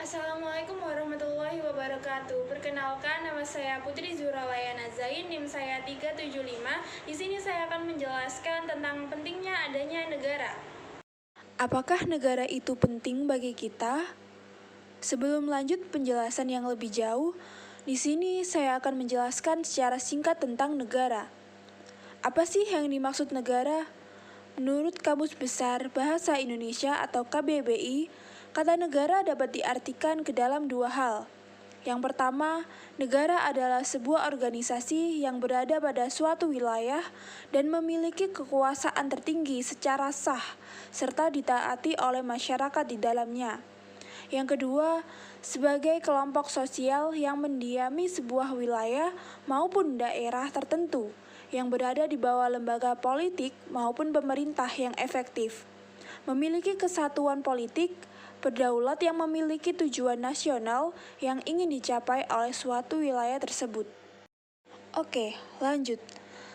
Assalamualaikum warahmatullahi wabarakatuh. Perkenalkan, nama saya Putri Zuralayana Zain, NIM saya 375. Di sini saya akan menjelaskan tentang pentingnya adanya negara. Apakah negara itu penting bagi kita? Sebelum lanjut penjelasan yang lebih jauh, di sini saya akan menjelaskan secara singkat tentang negara. Apa sih yang dimaksud negara? Menurut Kamus Besar Bahasa Indonesia atau KBBI, kata negara dapat diartikan ke dalam dua hal. Yang pertama, negara adalah sebuah organisasi yang berada pada suatu wilayah dan memiliki kekuasaan tertinggi secara sah, serta ditaati oleh masyarakat di dalamnya. Yang kedua, sebagai kelompok sosial yang mendiami sebuah wilayah maupun daerah tertentu yang berada di bawah lembaga politik maupun pemerintah yang efektif, memiliki kesatuan politik, berdaulat yang memiliki tujuan nasional yang ingin dicapai oleh suatu wilayah tersebut. Oke, lanjut.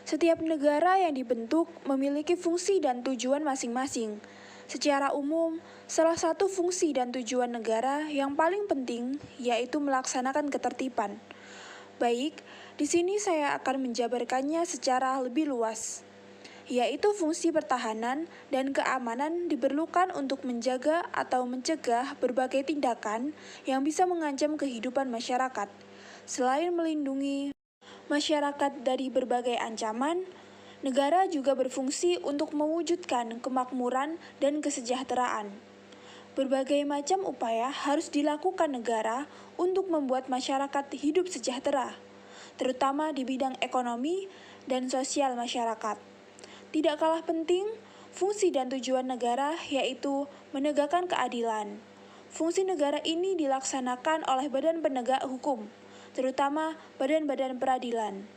Setiap negara yang dibentuk memiliki fungsi dan tujuan masing-masing. Secara umum, salah satu fungsi dan tujuan negara yang paling penting yaitu melaksanakan ketertiban. Baik, di sini saya akan menjabarkannya secara lebih luas, yaitu fungsi pertahanan dan keamanan diperlukan untuk menjaga atau mencegah berbagai tindakan yang bisa mengancam kehidupan masyarakat. Selain melindungi masyarakat dari berbagai ancaman, negara juga berfungsi untuk mewujudkan kemakmuran dan kesejahteraan. Berbagai macam upaya harus dilakukan negara untuk membuat masyarakat hidup sejahtera, terutama di bidang ekonomi dan sosial masyarakat. Tidak kalah penting, fungsi dan tujuan negara yaitu menegakkan keadilan. Fungsi negara ini dilaksanakan oleh badan penegak hukum, terutama badan-badan peradilan.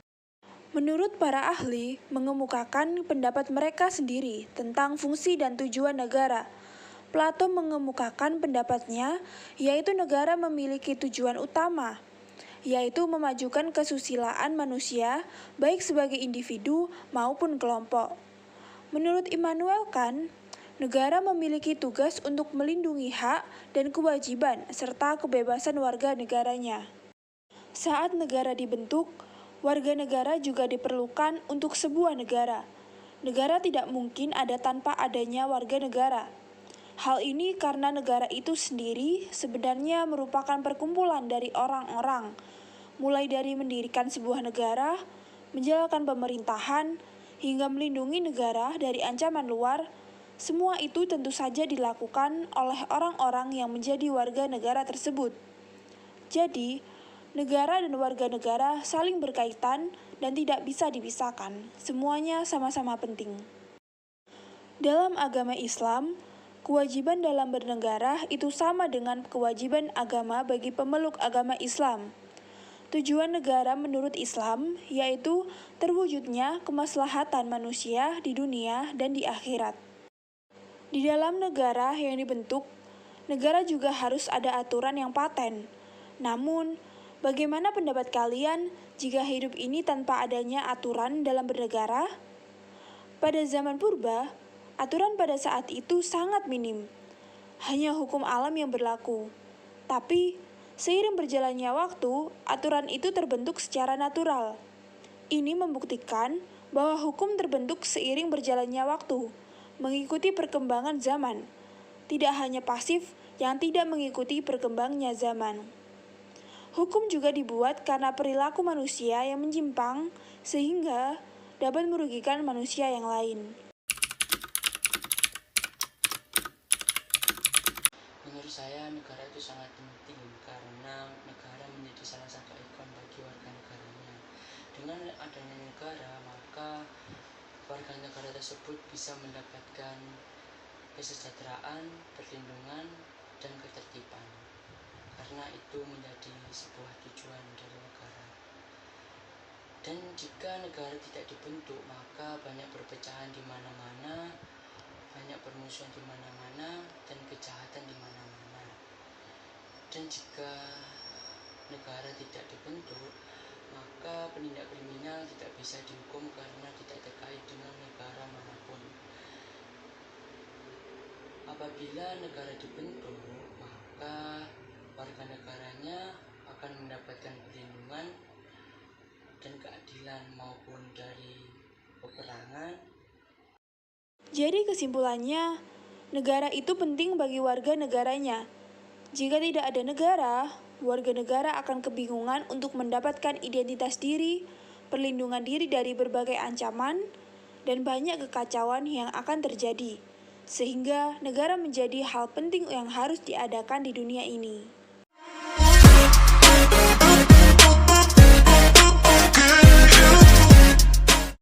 Menurut para ahli, mengemukakan pendapat mereka sendiri tentang fungsi dan tujuan negara. Plato mengemukakan pendapatnya, yaitu negara memiliki tujuan utama, yaitu memajukan kesusilaan manusia, baik sebagai individu maupun kelompok. Menurut Immanuel Kant, negara memiliki tugas untuk melindungi hak dan kewajiban serta kebebasan warga negaranya. Saat negara dibentuk, warga negara juga diperlukan untuk sebuah negara. Negara tidak mungkin ada tanpa adanya warga negara. Hal ini karena negara itu sendiri sebenarnya merupakan perkumpulan dari orang-orang, mulai dari mendirikan sebuah negara, menjalankan pemerintahan, hingga melindungi negara dari ancaman luar. Semua itu tentu saja dilakukan oleh orang-orang yang menjadi warga negara tersebut. Jadi, negara dan warga negara saling berkaitan dan tidak bisa dipisahkan. Semuanya sama-sama penting. Dalam agama Islam, kewajiban dalam bernegara itu sama dengan kewajiban agama bagi pemeluk agama Islam. Tujuan negara menurut Islam yaitu terwujudnya kemaslahatan manusia di dunia dan di akhirat. Di dalam negara yang dibentuk, negara juga harus ada aturan yang paten. Namun, bagaimana pendapat kalian jika hidup ini tanpa adanya aturan dalam bernegara? Pada zaman purba, aturan pada saat itu sangat minim. Hanya hukum alam yang berlaku. Tapi, seiring berjalannya waktu, aturan itu terbentuk secara natural. Ini membuktikan bahwa hukum terbentuk seiring berjalannya waktu, mengikuti perkembangan zaman. Tidak hanya pasif yang tidak mengikuti perkembangannya zaman. Hukum juga dibuat karena perilaku manusia yang menyimpang, sehingga dapat merugikan manusia yang lain. Menurut saya, negara itu sangat penting karena negara menjadi salah satu ikon bagi warga negaranya. Dengan adanya negara, maka warga negara tersebut bisa mendapatkan kesejahteraan, perlindungan, dan ketertiban. Karena itu menjadi sebuah tujuan dari negara. Dan jika negara tidak dibentuk, maka banyak perpecahan di mana-mana, banyak permusuhan di mana-mana, dan kejahatan di mana-mana. Dan jika negara tidak dibentuk, maka penindak kriminal tidak bisa dihukum karena tidak terkait dengan negara manapun. Apabila negara dibentuk, maka warga negaranya akan mendapatkan perlindungan dan keadilan maupun dari peperangan. Jadi kesimpulannya, negara itu penting bagi warga negaranya. Jika tidak ada negara, warga negara akan kebingungan untuk mendapatkan identitas diri, perlindungan diri dari berbagai ancaman, dan banyak kekacauan yang akan terjadi. Sehingga negara menjadi hal penting yang harus diadakan di dunia ini.